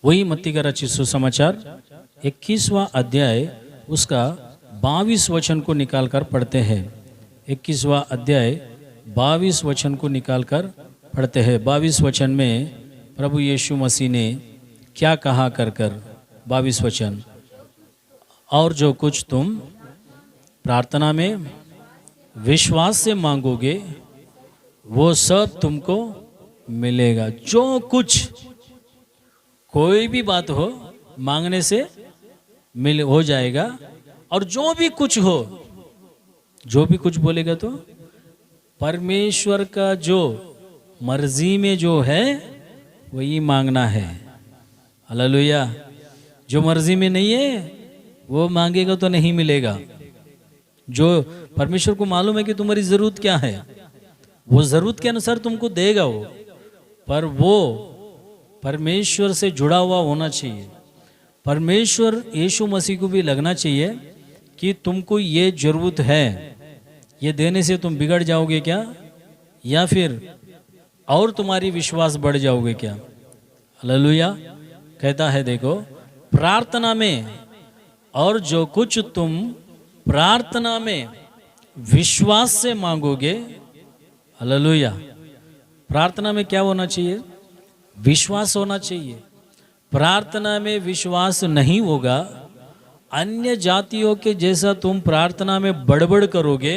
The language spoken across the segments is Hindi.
वही मत्ती का रचित सुसमाचार 21वां अध्याय उसका 22 वचन को निकालकर पढ़ते हैं। 21वां अध्याय 22 वचन को निकालकर पढ़ते हैं। 22 वचन में प्रभु यीशु मसीह ने क्या कहा कर 22 वचन, और जो कुछ तुम प्रार्थना में विश्वास से मांगोगे वो सब तुमको मिलेगा। जो कुछ, कोई भी बात हो मांगने से मिल हो जाएगा, और जो भी कुछ हो, जो भी कुछ बोलेगा तो परमेश्वर का जो मर्जी में जो है वही मांगना है। हालेलुया। जो मर्जी में नहीं है वो मांगेगा तो नहीं मिलेगा। जो परमेश्वर को मालूम है कि तुम्हारी जरूरत क्या है, वो जरूरत के अनुसार तुमको देगा वो, पर वो परमेश्वर से जुड़ा हुआ होना चाहिए। परमेश्वर यीशु मसीह को भी लगना चाहिए कि तुमको ये जरूरत है, ये देने से तुम बिगड़ जाओगे क्या, या फिर और तुम्हारी विश्वास बढ़ जाओगे क्या। हालेलुया। कहता है देखो, प्रार्थना में, और जो कुछ तुम प्रार्थना में विश्वास से मांगोगे। हालेलुया। प्रार्थना में क्या होना चाहिए? विश्वास होना चाहिए। प्रार्थना में विश्वास नहीं होगा, अन्य जातियों के जैसा तुम प्रार्थना में बड़बड़ करोगे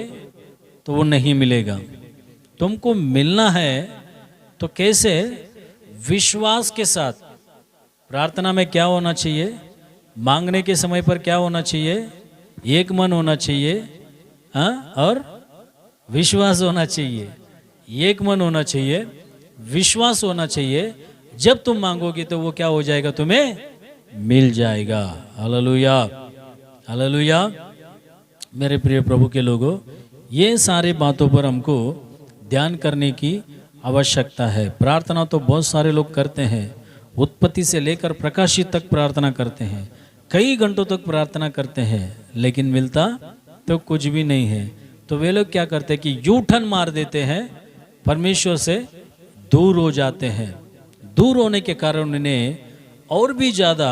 तो वो नहीं मिलेगा। तुमको मिलना है तो कैसे? विश्वास के साथ। प्रार्थना में क्या होना चाहिए? मांगने के समय पर क्या होना चाहिए? एक मन होना चाहिए, हाँ, और विश्वास होना चाहिए। एक मन होना चाहिए, विश्वास होना चाहिए। जब तुम मांगोगे तो वो क्या हो जाएगा? तुम्हें मिल जाएगा। Hallelujah, hallelujah. मेरे प्रिय प्रभु के लोगों, ये सारे बातों पर हमको ध्यान करने की आवश्यकता है। प्रार्थना तो बहुत सारे लोग करते हैं, उत्पत्ति से लेकर प्रकाशित तक प्रार्थना करते हैं, कई घंटों तक प्रार्थना करते हैं, लेकिन मिलता तो कुछ भी नहीं है। तो वे लोग क्या करते हैं कि यू टर्न मार देते हैं, परमेश्वर से दूर हो जाते हैं। दूर होने के कारण उन्हें और भी ज़्यादा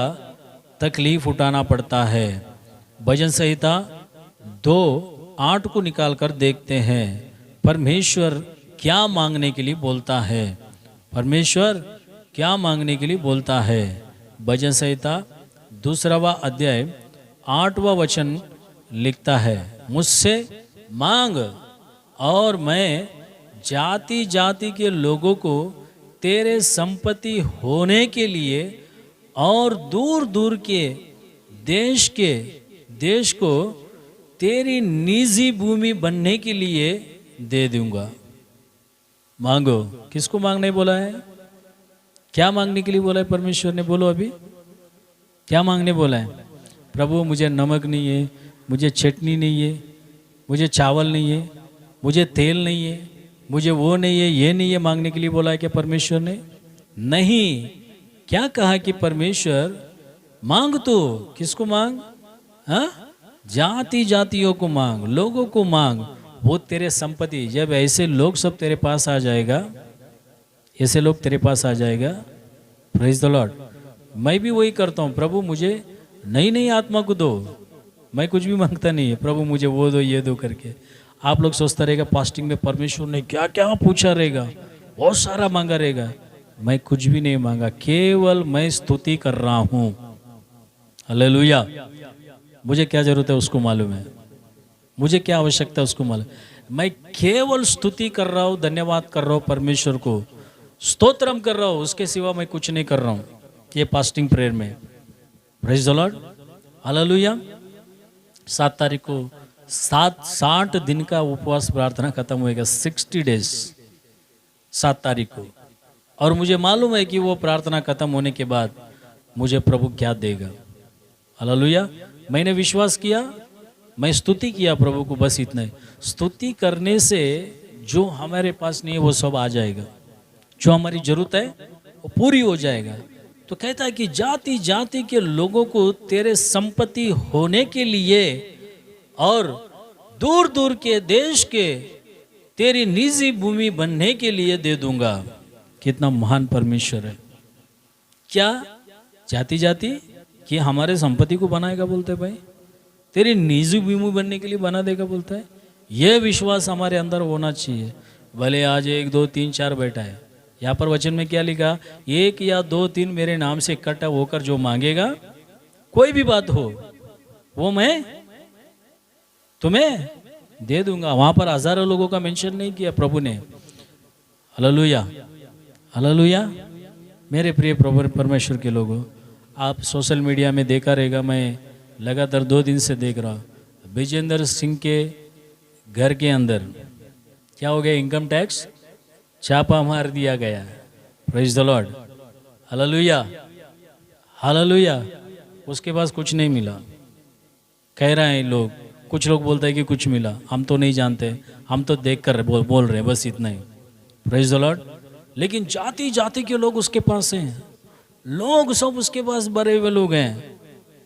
तकलीफ उठाना पड़ता है। भजन संहिता 2:8 को निकाल कर देखते हैं, परमेश्वर क्या मांगने के लिए बोलता है। परमेश्वर क्या मांगने के लिए बोलता है। भजन संहिता 2वां अध्याय 8वां वचन लिखता है, मुझसे मांग और मैं जाति जाति के लोगों को तेरे संपत्ति होने के लिए और दूर दूर के देश को तेरी निजी भूमि बनने के लिए दे दूंगा। मांगो। किसको मांगने बोला है? क्या मांगने के लिए बोला है परमेश्वर ने? बोलो अभी, क्या मांगने बोला है? प्रभु मुझे नमक नहीं है, मुझे चटनी नहीं है, मुझे चावल नहीं है, मुझे तेल नहीं है, मुझे वो नहीं है, ये नहीं है, मांगने के लिए बोला है क्या परमेश्वर ने? नहीं। क्या कहा कि परमेश्वर मांग तो किसको मांग? हाँ, जाति जातियों को मांग, लोगों को मांग, वो तेरे संपत्ति। जब ऐसे लोग सब तेरे पास आ जाएगा, ऐसे लोग तेरे पास आ जाएगा, प्रेज द लॉर्ड। मैं भी वही करता हूँ, प्रभु मुझे नई नई आत्मा को दो। मैं कुछ भी मांगता नहीं है, प्रभु मुझे वो दो ये दो करके। आप लोग सोचता रहेगा फास्टिंग में परमेश्वर ने क्या क्या पूछा रहेगा, बहुत सारा मांगा रहेगा। मैं कुछ भी नहीं मांगा, केवल मैं स्तुति कर रहा हूँ। हालेलुया। मुझे क्या जरूरत है उसको मालूम है, मुझे क्या आवश्यकता है उसको मालूम। मैं केवल स्तुति कर रहा हूँ, धन्यवाद कर रहा हूँ, परमेश्वर को स्तोत्रम कर रहा हूँ, उसके सिवा मैं कुछ नहीं कर रहा हूँ ये फास्टिंग प्रेयर में। Praise the Lord, hallelujah. 7 तारीख को 60 दिन का उपवास प्रार्थना खत्म होएगा, 60 डेज 7 तारीख को। और मुझे मालूम है कि वो प्रार्थना खत्म होने के बाद मुझे प्रभु क्या देगा। हालेलुया। मैंने विश्वास किया, मैं स्तुति किया प्रभु को, बस इतना ही। स्तुति करने से जो हमारे पास नहीं है वो सब आ जाएगा, जो हमारी जरूरत है वो पूरी हो जाएगा। तो कहता है कि जाति जाति के लोगों को तेरे संपत्ति होने के लिए और दूर दूर के देश के तेरी निजी भूमि बनने के लिए दे दूंगा। कितना महान परमेश्वर है। क्या जाति जाति कि हमारे संपत्ति को बनाएगा बोलते भाई, तेरी निजी बीमू बनने के लिए बना देगा बोलता है। यह विश्वास हमारे अंदर होना चाहिए। भले आज 1 2 3 4 बैठा है, यहाँ पर वचन में क्या लिखा, 1 या 2 3 मेरे नाम से इकट्ठा होकर जो मांगेगा, कोई भी बात हो वो मैं तुम्हें दे दूंगा। वहां पर हजारों लोगों का मेंशन नहीं किया प्रभु ने। Hallelujah, hallelujah. मेरे प्रिय प्रभु परमेश्वर के लोगों, आप सोशल मीडिया में देखा रहेगा, मैं लगातार 2 दिन से देख रहा, विजेंद्र सिंह के घर के अंदर क्या हो गया, इनकम टैक्स छापा मार दिया गया। Praise the Lord, hallelujah, hallelujah. उसके पास कुछ नहीं मिला, कह रहे हैं लोग, कुछ लोग बोलते हैं कि कुछ मिला, हम तो नहीं जानते, हम तो देख कर बोल रहे हैं, बस इतना ही। Praise the Lord. लेकिन जाति जाति के लोग उसके पास हैं, लोग सब उसके पास बड़े हुए लोग हैं।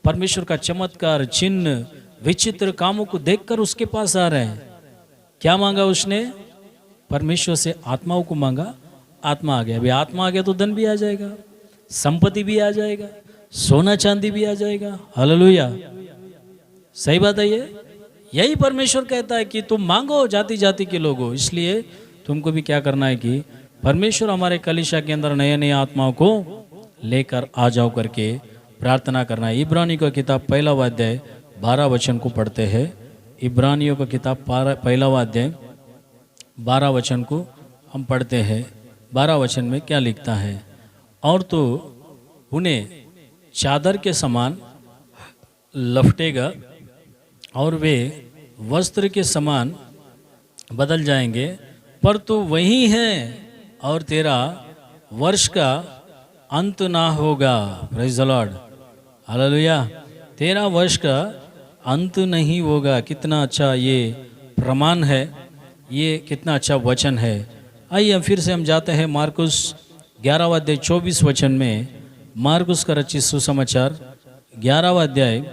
परमेश्वर का चमत्कार, चिन्ह, विचित्र कामों को देखकर उसके पास आ रहे हैं। क्या मांगा उसने? परमेश्वर से आत्माओं को मांगा, आत्मा आ गया। अभी आत्मा आ गया तो धन भी आ जाएगा, संपत्ति भी आ जाएगा, सोना चांदी भी आ जाएगा। हालेलुया, सही बात है ये। यही परमेश्वर कहता है कि तुम मांगो, जाति जाति के लोगों। इसलिए तुमको भी क्या करना है कि परमेश्वर हमारे कलीसिया के अंदर नए नए आत्माओं को लेकर आ जाओ करके प्रार्थना करना है। इब्रानियों का किताब 1 अध्याय 12 वचन को पढ़ते हैं। इब्रानियों का किताब 1 अध्याय 12 वचन को हम पढ़ते हैं। 12 वचन में क्या लिखता है, और तो उन्हें चादर के समान लपटेगा और वे वस्त्र के समान बदल जाएंगे, पर तू वही है और तेरा वर्ष का अंत ना होगा। Praise the Lord, hallelujah. तेरा वर्ष का अंत नहीं होगा। कितना अच्छा ये प्रमाण है, ये कितना अच्छा वचन है। आइए फिर से हम जाते हैं मार्कुस 11 अध्याय 24 वचन में। मार्कुस का रचित सुसमाचार 11 अध्याय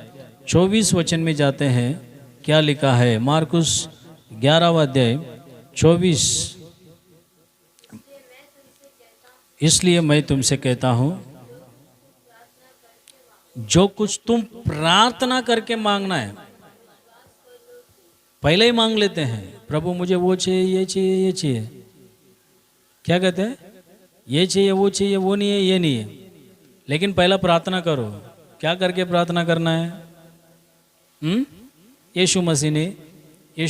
24 वचन में जाते हैं। क्या लिखा है? मार्कुस 11 अध्याय 24। इसलिए मैं तुमसे कहता हूँ, जो कुछ तुम प्रार्थना करके मांगना है, पहले ही मांग लेते हैं, प्रभु मुझे वो चाहिए, ये चाहिए, ये चाहिए। क्या कहते हैं? ये चाहिए, वो चाहिए, वो नहीं है, ये नहीं है। लेकिन पहला प्रार्थना करो। क्या करके प्रार्थना करना है? यीशु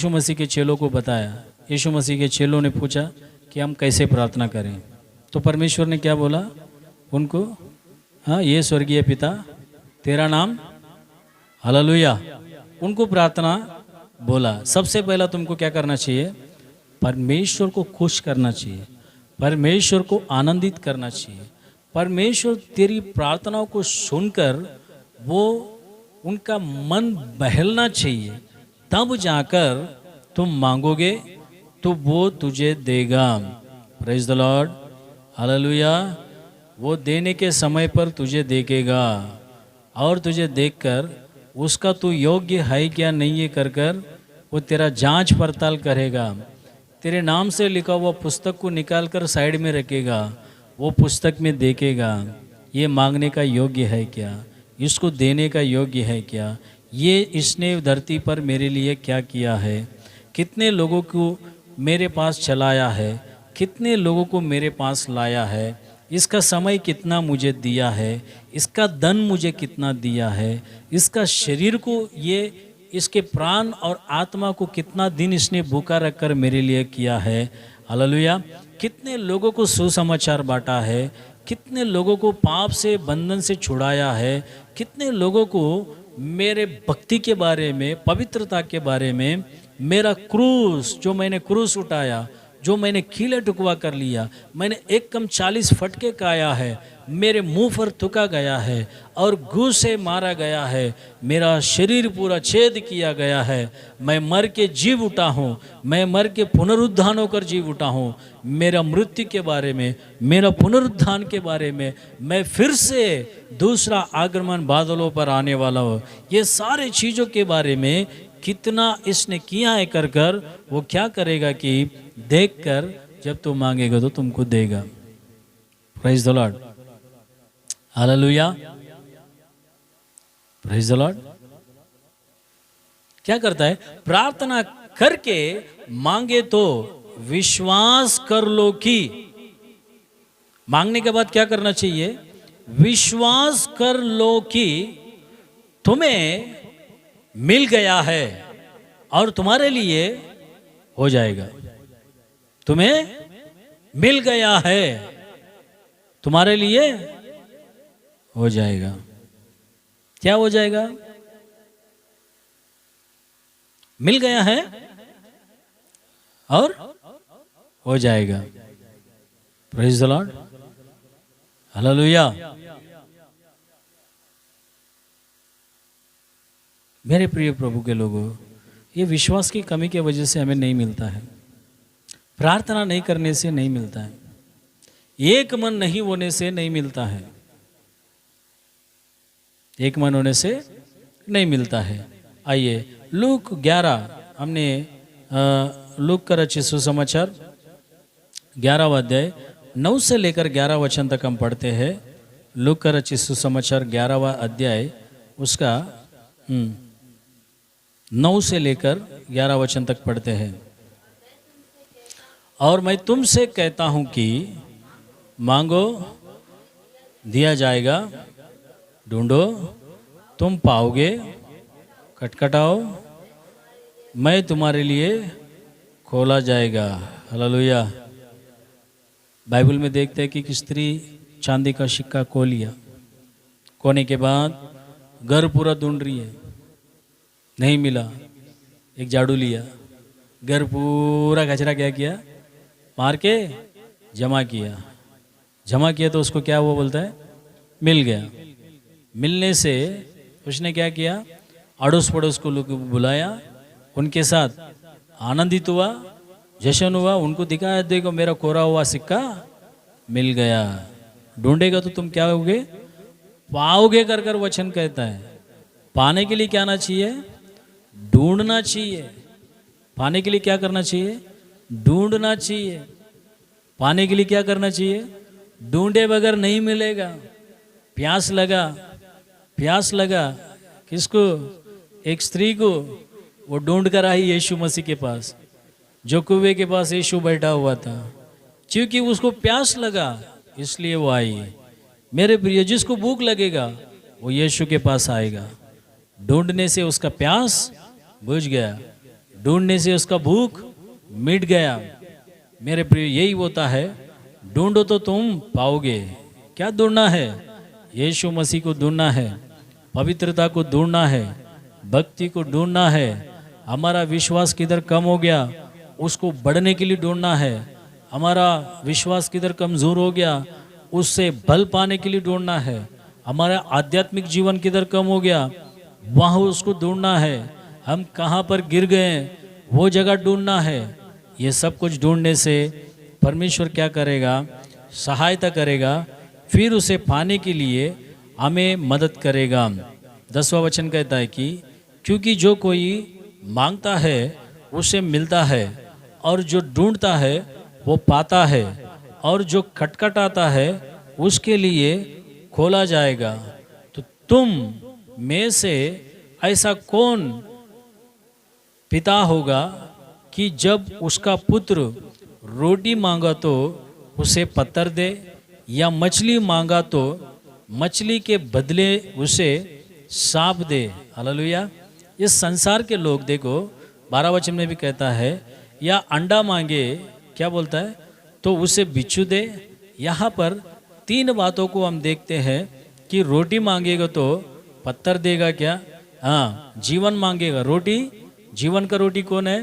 मसीह के चेलों को बताया। यीशु मसीह के चेलों ने पूछा कि हम कैसे प्रार्थना करें, तो परमेश्वर ने क्या बोला उनको? हाँ, ये स्वर्गीय पिता तेरा नाम, हालेलुया। उनको प्रार्थना बोला। सबसे पहला तुमको क्या करना चाहिए? परमेश्वर को खुश करना चाहिए, परमेश्वर को आनंदित करना चाहिए। परमेश्वर तेरी प्रार्थनाओं को सुनकर वो उनका मन बहलना चाहिए, तब जाकर तुम मांगोगे तो वो तुझे देगा। Praise the Lord, hallelujah. वो देने के समय पर तुझे देखेगा, और तुझे देखकर उसका तू योग्य है क्या नहीं है कर कर वो तेरा जांच पड़ताल करेगा। तेरे नाम से लिखा हुआ पुस्तक को निकाल कर साइड में रखेगा। वो पुस्तक में देखेगा, ये मांगने का योग्य है क्या, इसको देने का योग्य है क्या, ये इसने धरती पर मेरे लिए क्या किया है, कितने लोगों को मेरे पास चलाया है, कितने लोगों को मेरे पास लाया है, इसका समय कितना मुझे दिया है, इसका धन मुझे कितना दिया है, इसका शरीर को, ये इसके प्राण और आत्मा को कितना दिन इसने भूखा रखकर मेरे लिए किया है। हालेलुया। कितने लोगों को सुसमाचार बांटा है, कितने लोगों को पाप से बंधन से छुड़ाया है, कितने लोगों को मेरे भक्ति के बारे में, पवित्रता के बारे में, मेरा क्रूस, जो मैंने क्रूस उठाया, जो मैंने कीले टुकवा कर लिया, मैंने 1 कम 40 फटके खाया है, मेरे मुंह पर थूका गया है और घूस से मारा गया है, मेरा शरीर पूरा छेद किया गया है, मैं मर के जीव उठा हूँ, मैं मर के पुनरुत्थान होकर जीव उठा हूँ। मेरा मृत्यु के बारे में, मेरा पुनरुत्थान के बारे में, मैं फिर से दूसरा आगमन बादलों पर आने वाला हूँ, ये सारे चीज़ों के बारे में कितना इसने किया है कर कर वो क्या करेगा कि देख कर जब तू मांगेगा तो तुमको देगा। Praise the Lord, hallelujah. Praise the Lord. क्या करता है? प्रार्थना करके मांगे तो विश्वास कर लो कि, मांगने के बाद क्या करना चाहिए? विश्वास कर लो कि तुम्हें मिल गया है और तुम्हारे लिए हो जाएगा। तुम्हें मिल गया है, तुम्हारे लिए हो जाएगा। क्या हो जाएगा? मिल गया है और हो जाएगा। Praise the Lord, hallelujah. मेरे प्रिय प्रभु के लोगों, ये विश्वास की कमी की वजह से हमें नहीं मिलता है। प्रार्थना नहीं करने से नहीं मिलता है। एक मन नहीं होने से नहीं मिलता है। एक मन होने से नहीं मिलता है। आइए लूक 11, हमने लूक का रचित सुसमाचार 11वां अध्याय 9 से लेकर 11 वचन तक हम पढ़ते हैं। लूक का रचित सुसमाचार 11वां अध्याय उसका 9 से लेकर 11 वचन तक पढ़ते हैं। और मैं तुमसे कहता हूं कि मांगो दिया जाएगा, ढूंढो तुम पाओगे, खटखटाओ मैं तुम्हारे लिए खोला जाएगा। हालेलुया। बाइबल में देखते हैं कि एक स्त्री चांदी का सिक्का खो लिया, खोने के बाद घर पूरा ढूंढ रही है, नहीं मिला। एक झाड़ू लिया, घर पूरा कचरा क्या किया? मार के जमा किया। जमा किया तो उसको क्या वो बोलता है? मिल गया। मिलने से उसने क्या किया? अड़ोस पड़ोस को लोग बुलाया, उनके साथ आनंदित हुआ, जश्न हुआ, उनको दिखाया देखो मेरा खोरा हुआ सिक्का मिल गया। ढूंढेगा तो तुम क्या होगे? पाओगे कर कर वचन कहता है। पाने के लिए क्या आना चाहिए? ढूंढना चाहिए। पाने के लिए क्या करना चाहिए? ढूंढना चाहिए। पाने के लिए क्या करना चाहिए? ढूंढे बगैर नहीं मिलेगा। प्यास लगा, प्यास लगा किसको? एक स्त्री को। वो ढूंढ कर आई यीशु मसीह के पास, जो कुएं के पास यीशु बैठा हुआ था। क्योंकि उसको प्यास लगा इसलिए वो आई। मेरे प्रिय, जिसको भूख लगेगा वो यीशु के पास आएगा। ढूंढने से उसका प्यास बुझ गया, ढूंढने से उसका भूख मिट गया। मेरे प्रिय, यही होता है। ढूंढो तो तुम पाओगे। क्या ढूंढना है? यीशु मसीह को ढूंढना है, पवित्रता को ढूंढना है, भक्ति को ढूंढना है। हमारा विश्वास किधर कम हो गया उसको बढ़ने के लिए ढूंढना है। हमारा विश्वास किधर कमजोर हो गया उससे बल पाने के लिए ढूंढना है। हमारा आध्यात्मिक जीवन किधर कम हो गया वहाँ उसको ढूंढना है। हम कहाँ पर गिर गए वो जगह ढूंढना है। ये सब कुछ ढूंढने से परमेश्वर क्या करेगा? सहायता करेगा, फिर उसे पाने के लिए हमें मदद करेगा। 10वां वचन कहता है कि क्योंकि जो कोई मांगता है उसे मिलता है, और जो ढूंढता है वो पाता है, और जो खटखटाता है उसके लिए खोला जाएगा। तो तुम में से ऐसा कौन पिता होगा कि जब उसका पुत्र रोटी मांगा तो उसे पत्थर दे, या मछली मांगा तो मछली के बदले उसे सांप दे? हालेलुया। इस संसार के लोग देखो 12 वचन में भी कहता है, या अंडा मांगे, क्या बोलता है? तो उसे बिच्छू दे। यहाँ पर 3 बातों को हम देखते हैं कि रोटी मांगेगा तो पत्थर देगा क्या? हाँ, जीवन मांगेगा। रोटी, जीवन का रोटी कौन है?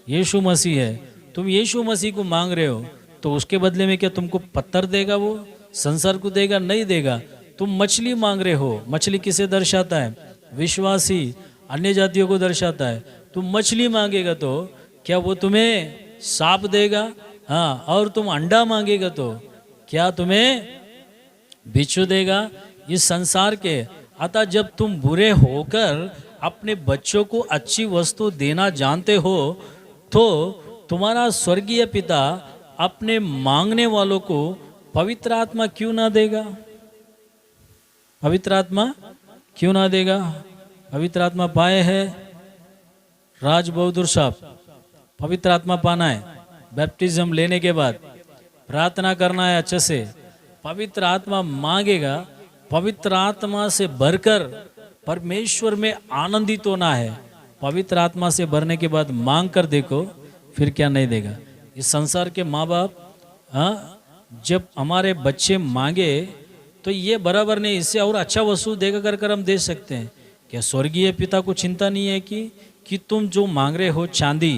यीशु मसीह है। तुम यीशु मसीह को मांग रहे हो तो उसके बदले में क्या तुमको पत्थर देगा? वो संसार को देगा? नहीं देगा। तुम मछली मांग रहे हो, मछली किसे दर्शाता है? विश्वासी अन्य जातियों को दर्शाता है। तुम मछली मांगेगा तो क्या वो तुम्हें सांप देगा? हाँ, और तुम अंडा मांगेगा तो क्या तुम्हें बिच्छू देगा? इस संसार के। अतः जब तुम बुरे होकर अपने बच्चों को अच्छी वस्तु देना जानते हो तो तुम्हारा स्वर्गीय पिता अपने मांगने वालों को पवित्र आत्मा क्यों ना देगा? पवित्र आत्मा क्यों ना देगा? पवित्र आत्मा पाए है राज बहादुर साहब, पवित्र आत्मा पाना है, बैप्टिज्म लेने के बाद प्रार्थना करना है अच्छे से, पवित्र आत्मा मांगेगा, पवित्र आत्मा से भरकर परमेश्वर में आनंदित होना है। पवित्र आत्मा से भरने के बाद मांग कर देखो फिर क्या नहीं देगा। इस संसार के माँ बाप जब हमारे बच्चे मांगे तो ये बराबर नहीं, इससे और अच्छा वस्तु देगा कर हम दे सकते हैं। क्या स्वर्गीय पिता को चिंता नहीं है कि तुम जो मांग रहे हो चांदी,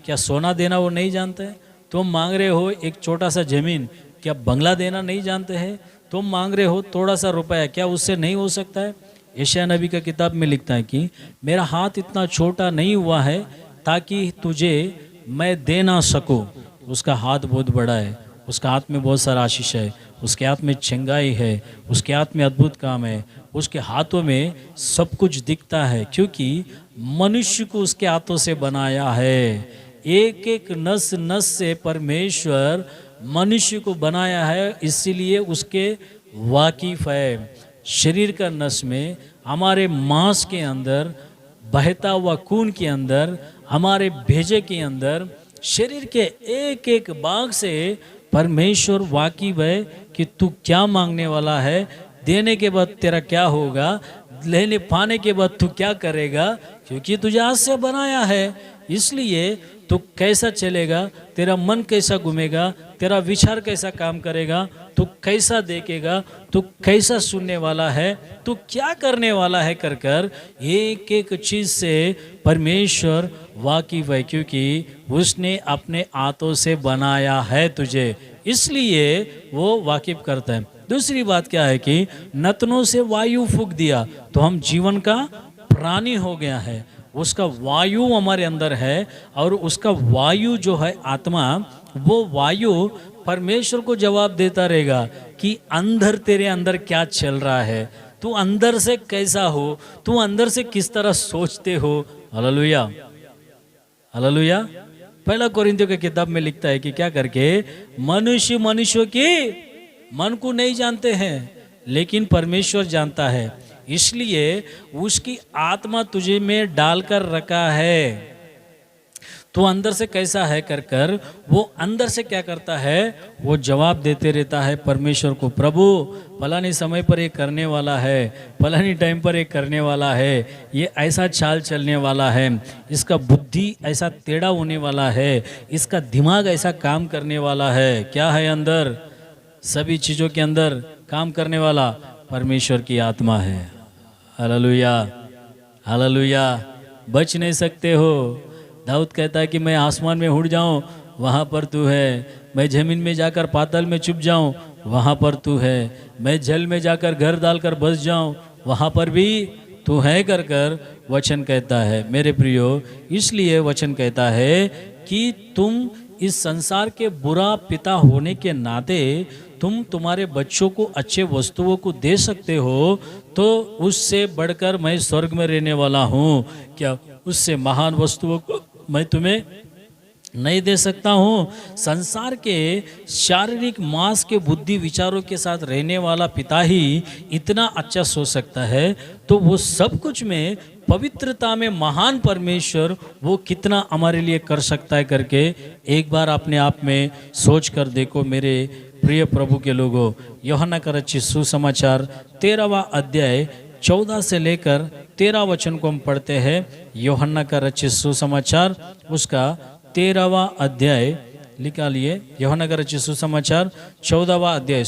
क्या सोना देना वो नहीं जानते हैं? तुम मांग रहे हो एक छोटा सा जमीन, क्या बंगला देना नहीं जानते हैं? तुम मांग रहे हो थोड़ा सा रुपया, क्या उससे नहीं हो सकता है? यशायाह नबी का किताब में लिखता है कि मेरा हाथ इतना छोटा नहीं हुआ है ताकि तुझे मैं दे ना सकूं। उसका हाथ बहुत बड़ा है, उसका हाथ में बहुत सारा आशीष है, उसके हाथ में चंगाई है, उसके हाथ में अद्भुत काम है, उसके हाथों में सब कुछ दिखता है, क्योंकि मनुष्य को उसके हाथों से बनाया है। एक एक नस नस से परमेश्वर मनुष्य को बनाया है, इसीलिए उसके वाकिफ है। शरीर का नस में, हमारे मांस के अंदर, बहता हुआ खून के अंदर, हमारे भेजे के अंदर, शरीर के एक एक भाग से परमेश्वर वाकिफ है कि तू क्या मांगने वाला है, देने के बाद तेरा क्या होगा, लेने पाने के बाद तू क्या करेगा, क्योंकि तुझे हाथ से बनाया है। इसलिए तू कैसा चलेगा, तेरा मन कैसा घूमेगा, तेरा विचार कैसा काम करेगा, तू कैसा देखेगा, तू कैसा सुनने वाला है, तू क्या करने वाला है, कर कर एक एक चीज से परमेश्वर वाकिफ है, क्योंकि उसने अपने हाथों से बनाया है तुझे, इसलिए वो वाकिफ करता है। दूसरी बात क्या है कि नतनों से वायु फूंक दिया तो हम जीवन का प्राणी हो गया है। उसका वायु हमारे अंदर है, और उसका वायु जो है आत्मा, वो वायु परमेश्वर को जवाब देता रहेगा कि अंदर तेरे अंदर क्या चल रहा है, तू अंदर से कैसा हो, तू अंदर से किस तरह सोचते हो। Hallelujah, hallelujah. पहला कोरिन्थियों की किताब में लिखता है कि क्या करके मनुष्य मनुष्यों के मन को नहीं जानते हैं, लेकिन परमेश्वर जानता है, इसलिए उसकी आत्मा तुझे में डालकर रखा है। तो अंदर से कैसा है कर कर वो अंदर से क्या करता है, वो जवाब देते रहता है परमेश्वर को, प्रभु फलानी समय पर ये करने वाला है, फलानी टाइम पर ये करने वाला है, ये ऐसा चाल चलने वाला है, इसका बुद्धि ऐसा टेढ़ा होने वाला है, इसका दिमाग ऐसा काम करने वाला है। क्या है अंदर? सभी चीज़ों के अंदर काम करने वाला परमेश्वर की आत्मा है। Hallelujah, hallelujah. बच नहीं सकते हो। दाऊद कहता है कि मैं आसमान में उड़ जाऊं, वहाँ पर तू है, मैं जमीन में जाकर पाताल में छुप जाऊं, वहाँ पर तू है, मैं जल में जाकर घर डालकर बस जाऊं, वहाँ पर भी तू है, कर कर वचन कहता है। मेरे प्रियो, इसलिए वचन कहता है कि तुम इस संसार के बुरा पिता होने के नाते तुम तुम्हारे बच्चों को अच्छे वस्तुओं को दे सकते हो, तो उससे बढ़कर मैं स्वर्ग में रहने वाला हूँ, क्या उससे महान वस्तुओं को मैं तुम्हें नहीं दे सकता हूँ? संसार के शारीरिक मांस के बुद्धि विचारों के साथ रहने वाला पिता ही इतना अच्छा सोच सकता है, तो वो सब कुछ में पवित्रता में महान परमेश्वर वो कितना हमारे लिए कर सकता है करके एक बार अपने आप में सोच कर देखो मेरे प्रिय प्रभु के लोगों। यूहन्ना का रचित सुसमाचार 13वां अध्याय 14 से लेकर 13 वचन को हम पढ़ते हैं। यूहन्ना का रचित सुसमाचार उसका 13वां अध्याय निकालिए। यूहन्ना का रचित सुसमाचार 14वां अध्याय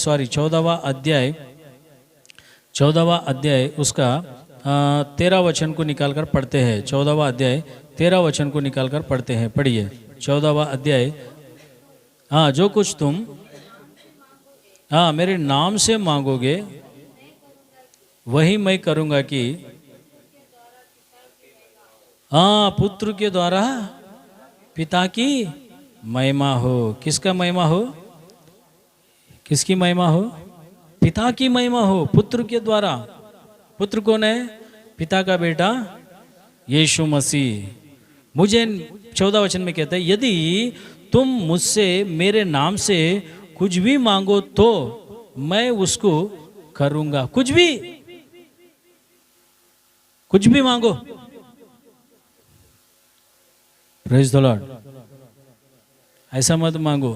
उसका 13 वचन को निकालकर पढ़ते हैं। 14वां अध्याय 13 वचन को निकालकर पढ़ते हैं। पढ़िए 14वां अध्याय। हाँ, जो कुछ तुम मेरे नाम से मांगोगे वही मैं करूँगा कि पुत्र के द्वारा पिता की महिमा हो। किसका महिमा हो? किसकी महिमा हो? पिता की महिमा हो, पुत्र के द्वारा। पुत्र कौन है? पिता का बेटा यीशु मसीह। मुझे 14 वचन में कहता है, यदि तुम मुझसे मेरे नाम से कुछ भी मांगो तो मैं उसको करूंगा। कुछ भी, कुछ भी मांगो। Praise the Lord. ऐसा मत मांगो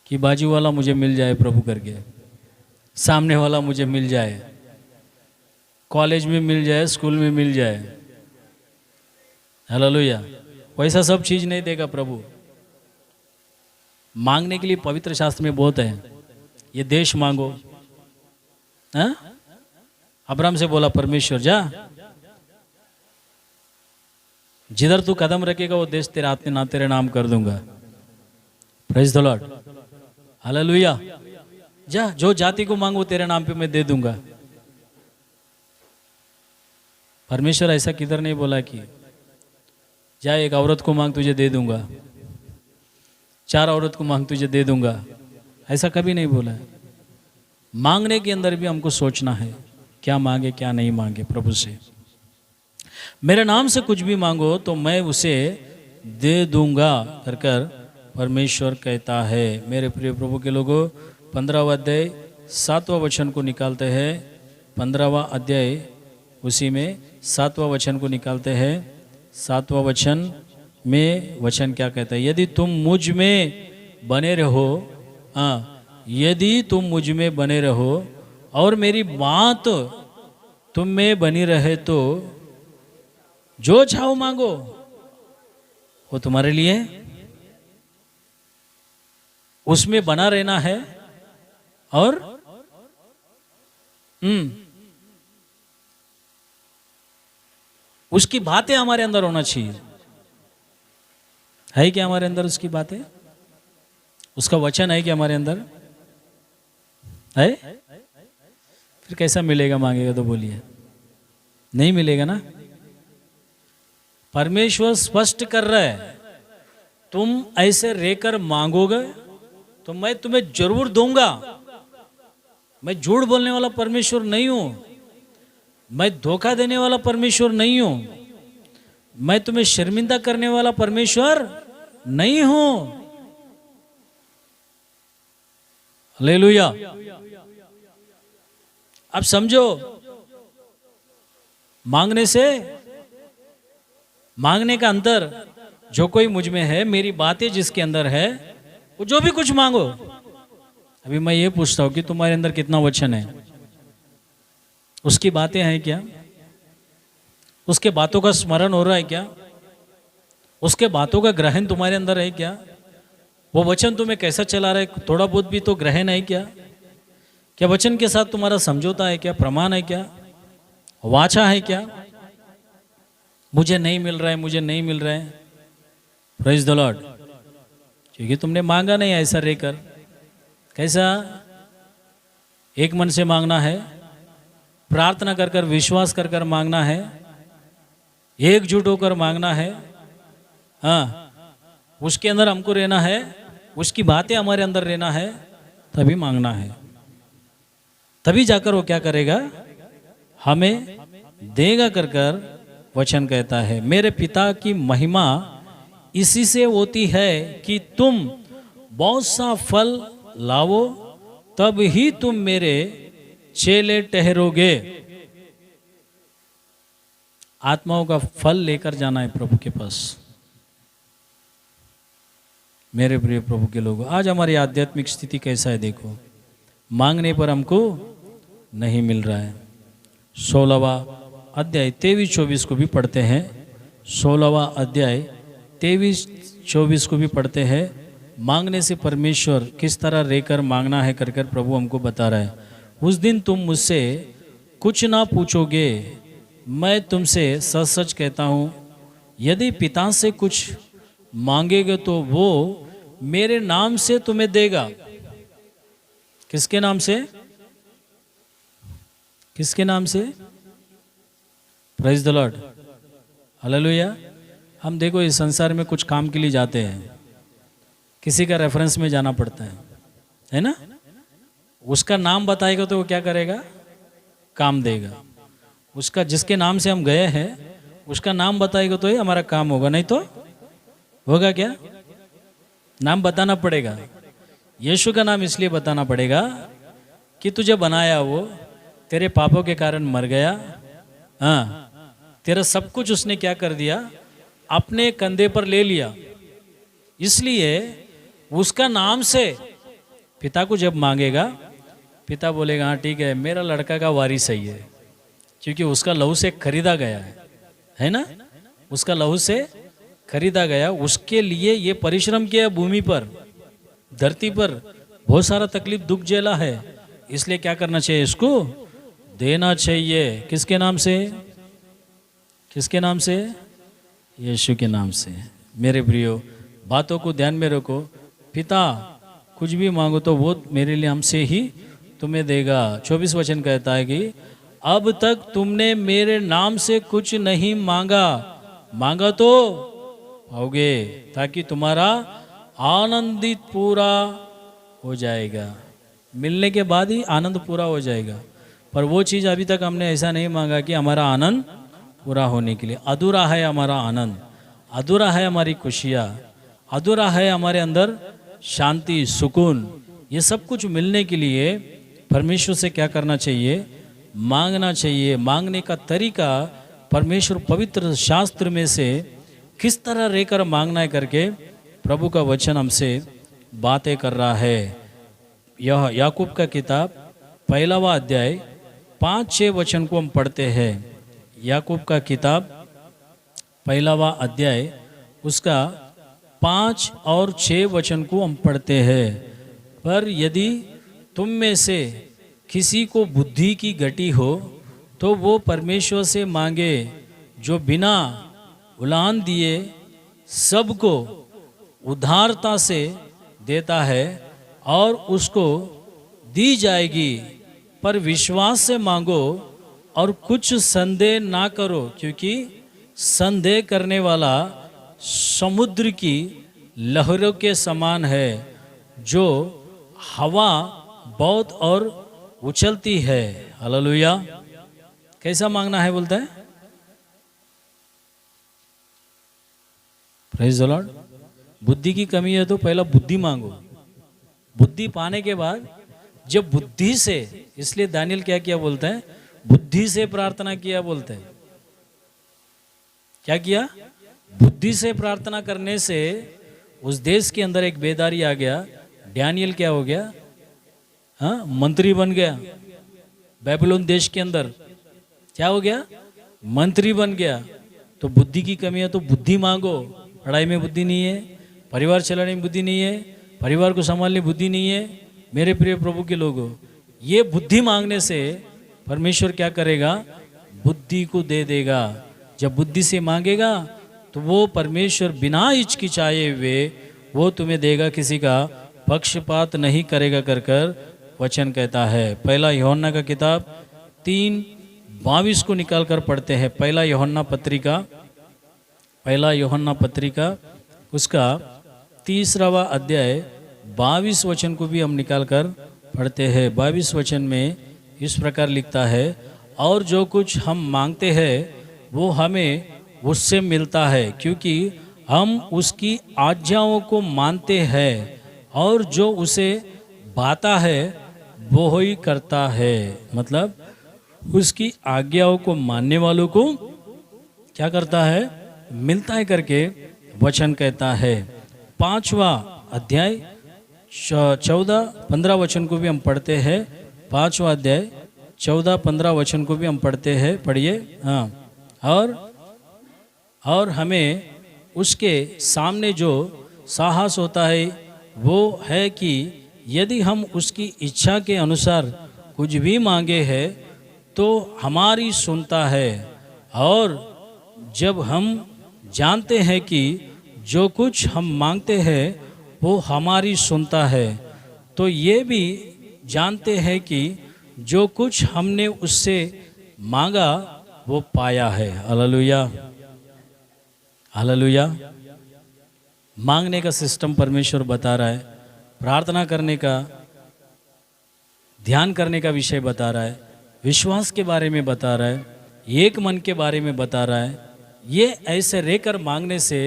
कि बाजू वाला मुझे मिल जाए प्रभु करके, सामने वाला मुझे मिल जाए, कॉलेज में मिल जाए, स्कूल में मिल जाए। हालेलुया। वैसा सब चीज नहीं देगा प्रभु। मांगने के लिए पवित्र शास्त्र में बहुत है। ये देश मांगो। हाँ? अब्राहम से बोला परमेश्वर, जा जिधर तू कदम रखेगा वो देश तेरे हाथ में ना तेरे नाम कर दूंगा। Praise the Lord. हालेलुया। जा, जो जाति को मांगो तेरे नाम पे मैं दे दूंगा। परमेश्वर ऐसा किधर नहीं बोला कि जा एक औरत को मांग तुझे दे दूंगा, 4 औरत को मांग तुझे दे दूंगा। ऐसा कभी नहीं बोला है। मांगने के अंदर भी हमको सोचना है क्या मांगे क्या नहीं मांगे प्रभु से। मेरे नाम से कुछ भी मांगो तो मैं उसे दे दूंगा कर कर परमेश्वर कहता है। मेरे प्रिय प्रभु के लोगों, 15वां अध्याय 7वां वचन को निकालते हैं। 15वां अध्याय उसी में 7वां वचन को निकालते हैं। 7वां वचन में वचन क्या कहता है? यदि तुम मुझ में बने रहो, यदि तुम मुझ में बने रहो और मेरी बात तुम में बनी रहे तो जो चाहो मांगो वो तुम्हारे लिए। उसमें बना रहना है और उसकी बातें हमारे अंदर होना चाहिए। है क्या हमारे अंदर उसकी बातें? उसका वचन है क्या हमारे अंदर? है? फिर कैसा मिलेगा? मांगेगा तो बोलिए, नहीं मिलेगा ना। परमेश्वर स्पष्ट कर रहा है, तुम ऐसे रहकर मांगोगे तो मैं तुम्हें जरूर दूंगा। मैं झूठ बोलने वाला परमेश्वर नहीं हूं, मैं धोखा देने वाला परमेश्वर नहीं हूं, मैं तुम्हें शर्मिंदा करने वाला परमेश्वर नहीं हूं। हालेलुया। अब समझो, मांगने का अंतर जो कोई मुझ में है, मेरी बातें जिसके अंदर है, वो जो भी कुछ मांगो। अभी मैं ये पूछता हूं कि तुम्हारे अंदर कितना वचन है? उसकी बातें हैं क्या? उसके बातों का स्मरण हो रहा है क्या? उसके बातों का ग्रहण तुम्हारे अंदर है क्या? वो वचन तुम्हें कैसा चला रहा है? थोड़ा बहुत भी तो ग्रहण है क्या? क्या वचन के साथ तुम्हारा समझौता है क्या? प्रमाण है क्या? वाचा है क्या? मुझे नहीं मिल रहा है, मुझे नहीं मिल रहा है। Praise the Lord. क्योंकि तुमने मांगा नहीं ऐसा रहकर। कैसा? एक मन से मांगना है, प्रार्थना कर कर, विश्वास कर कर मांगना है, एकजुट होकर मांगना है। हाँ, उसके अंदर हमको रहना है, उसकी बातें हमारे अंदर रहना है, तभी मांगना है। तभी जाकर वो क्या करेगा? हमें देगा कर कर वचन कहता है। मेरे पिता की महिमा इसी से होती है कि तुम बहुत सा फल लाओ, तब ही तुम मेरे चेले ठहरोगे। आत्माओं का फल लेकर जाना है प्रभु के पास। मेरे प्रिय प्रभु के लोगों, आज हमारी आध्यात्मिक स्थिति कैसा है देखो। मांगने पर हमको नहीं मिल रहा है। 16वां अध्याय 23-24 को भी पढ़ते हैं। 16वां अध्याय 23-24 को भी पढ़ते हैं। मांगने से परमेश्वर किस तरह रहकर मांगना है कर कर प्रभु हमको बता रहा है। उस दिन तुम मुझसे कुछ ना पूछोगे, मैं तुमसे सच सच कहता हूँ, यदि पिता से कुछ मांगेगे तो वो मेरे नाम से तुम्हें देगा। किसके नाम से? किसके नाम से? Praise the Lord. हालेलुया। हम देखो इस संसार में कुछ काम के लिए जाते हैं, किसी का रेफरेंस में जाना पड़ता है ना? उसका नाम बताएगा तो वो क्या करेगा? काम देगा। उसका जिसके नाम से हम गए हैं उसका नाम बताएगा तो ही हमारा काम होगा, नहीं तो होगा क्या? नाम बताना पड़ेगा। यीशु का नाम इसलिए बताना पड़ेगा कि तुझे बनाया वो तेरे पापों के कारण मर गया, हाँ, तेरा सब कुछ उसने क्या कर दिया, अपने कंधे पर ले लिया। इसलिए उसका नाम से पिता को जब मांगेगा, पिता बोलेगा हाँ ठीक है, मेरा लड़का का वारिस सही है, क्योंकि उसका लहू से खरीदा गया है ना, उसका लहू से खरीदा गया। उसके लिए ये परिश्रम किया भूमि पर, धरती पर बहुत सारा तकलीफ दुख झेला है, इसलिए क्या करना चाहिए, इसको देना चाहिए। किसके नाम से, किसके नाम से, यीशु के नाम से। मेरे प्रियो, बातों को ध्यान में रखो। पिता कुछ भी मांगो तो वो मेरे लिए हमसे ही तुम्हें देगा। 24 वचन कहता है कि अब तक तुमने मेरे नाम से कुछ नहीं मांगा, मांगा तो पाओगे, ताकि तुम्हारा आनंदित पूरा हो जाएगा। मिलने के बाद ही आनंद पूरा हो जाएगा, पर वो चीज़ अभी तक हमने ऐसा नहीं मांगा कि हमारा आनंद पूरा होने के लिए। अधूरा है हमारा आनंद, अधूरा है हमारी खुशियाँ, अधूरा है हमारे अंदर शांति, सुकून। ये सब कुछ मिलने के लिए परमेश्वर से क्या करना चाहिए, मांगना चाहिए। मांगने का तरीका परमेश्वर पवित्र शास्त्र में से किस तरह रहकर मांगना है करके प्रभु का वचन हमसे बातें कर रहा है। यह याकूब का किताब 1वां अध्याय 5-6 वचन को हम पढ़ते हैं। याकूब का किताब 1वां अध्याय उसका 5 और 6 वचन को हम पढ़ते हैं। पर यदि तुम में से किसी को बुद्धि की घटी हो तो वो परमेश्वर से मांगे, जो बिना उलान दिए सबको उदारता से देता है और उसको दी जाएगी। पर विश्वास से मांगो और कुछ संदेह ना करो, क्योंकि संदेह करने वाला समुद्र की लहरों के समान है, जो हवा बहुत और उछलती है। हालेलुया। कैसा मांगना है बोलता है, प्रेज द लॉर्ड। बुद्धि की कमी है तो पहला बुद्धि मांगो, बुद्धि पाने के बाद जब बुद्धि से, इसलिए दानियल क्या किया बोलता है, बुद्धि से प्रार्थना किया बोलते हैं। क्या किया, बुद्धि से प्रार्थना करने से उस देश के अंदर एक बेदारी आ गया। दानियल क्या हो गया, हाँ, मंत्री बन गया। बेबीलोन देश के अंदर क्या हो गया, मंत्री बन गया। तो बुद्धि की कमी है तो बुद्धि मांगो। पढ़ाई में बुद्धि नहीं है, परिवार चलाने में बुद्धि नहीं है, परिवार को संभालने बुद्धि नहीं है। मेरे प्रिय प्रभु के लोगों, ये बुद्धि मांगने से परमेश्वर क्या करेगा, बुद्धि को दे देगा। जब बुद्धि से मांगेगा तो वो परमेश्वर बिना हिचकिचाए हुए वो तुम्हें देगा, किसी का पक्षपात नहीं करेगा कर कर वचन कहता है। 1 यूहन्ना का किताब 3:22 को निकाल कर पढ़ते हैं। 1 यूहन्ना पत्रिका, 1 यूहन्ना पत्रिका उसका 3वां अध्याय 22 वचन को भी हम निकाल कर पढ़ते हैं। 22 वचन में इस प्रकार लिखता है, और जो कुछ हम मांगते हैं वो हमें उससे मिलता है, क्योंकि हम उसकी आज्ञाओं को मानते हैं, और जो उसे बाता है वो ही करता है। मतलब उसकी आज्ञाओं को मानने वालों को क्या करता है, मिलता है करके वचन कहता है। 5वां अध्याय 14-15 वचन को भी हम पढ़ते हैं। 5वां अध्याय 14-15 वचन को भी हम पढ़ते हैं। पढ़िए। हाँ, और हमें उसके सामने जो साहस होता है वो है कि यदि हम उसकी इच्छा के अनुसार कुछ भी मांगे हैं तो हमारी सुनता है। और जब हम जानते हैं कि जो कुछ हम मांगते हैं वो हमारी सुनता है, तो ये भी जानते हैं कि जो कुछ हमने उससे मांगा वो पाया है। Hallelujah, hallelujah. मांगने का सिस्टम परमेश्वर बता रहा है, प्रार्थना करने का, ध्यान करने का विषय बता रहा है, विश्वास के बारे में बता रहा है, एक मन के बारे में बता रहा है। ये ऐसे रहकर मांगने से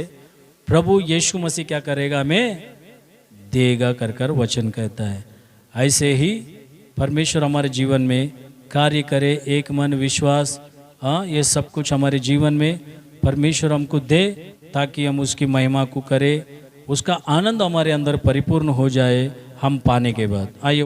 प्रभु यीशु मसीह क्या करेगा, हमें देगा कर कर वचन कहता है। ऐसे ही परमेश्वर हमारे जीवन में कार्य करे, एक मन, विश्वास, हाँ, ये सब कुछ हमारे जीवन में परमेश्वर हमको दे ताकि हम उसकी महिमा को करें, उसका आनंद हमारे अंदर परिपूर्ण हो जाए हम पाने के बाद। आइए